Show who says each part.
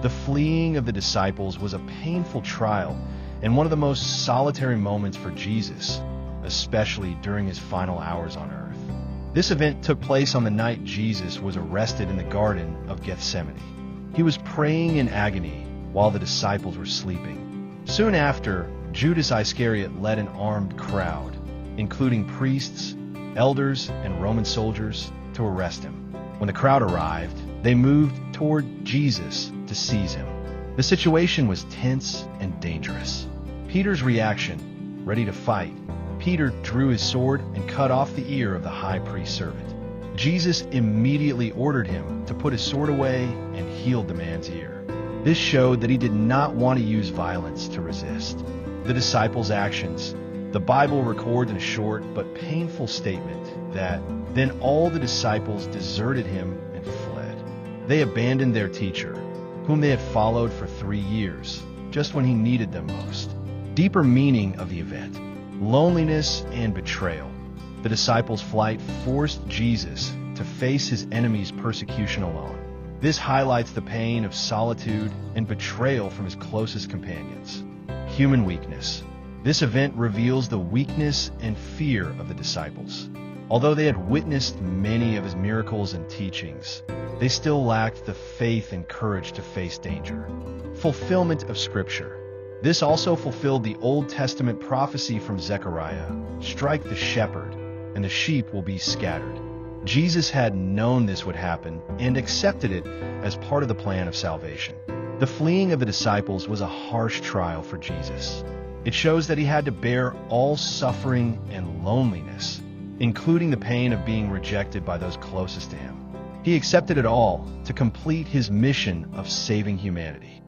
Speaker 1: The fleeing of the disciples was a painful trial and one of the most solitary moments for Jesus, especially during his final hours on earth. This event took place on the night Jesus was arrested in the Garden of Gethsemane. He was praying in agony while the disciples were sleeping. Soon after, Judas Iscariot led an armed crowd, including priests, elders, and Roman soldiers, to arrest him. When the crowd arrived, they moved toward Jesus to seize him. The situation was tense and dangerous. Peter's reaction, ready to fight. Peter drew his sword and cut off the ear of the high priest's servant. Jesus immediately ordered him to put his sword away and healed the man's ear. This showed that he did not want to use violence to resist the disciples' actions. The Bible records in a short but painful statement that then all the disciples deserted him and fled. They abandoned their teacher, whom they had followed for 3 years, just when he needed them most. Deeper meaning of the event: loneliness and betrayal. The disciples' flight forced Jesus to face his enemies' persecution alone. This highlights the pain of solitude and betrayal from his closest companions. Human weakness. This event reveals the weakness and fear of the disciples. Although they had witnessed many of his miracles and teachings, they still lacked the faith and courage to face danger. Fulfillment of Scripture. This also fulfilled the Old Testament prophecy from Zechariah: "Strike the shepherd, and the sheep will be scattered." Jesus had known this would happen and accepted it as part of the plan of salvation. The fleeing of the disciples was a harsh trial for Jesus. It shows that he had to bear all suffering and loneliness, including the pain of being rejected by those closest to him. He accepted it all to complete his mission of saving humanity.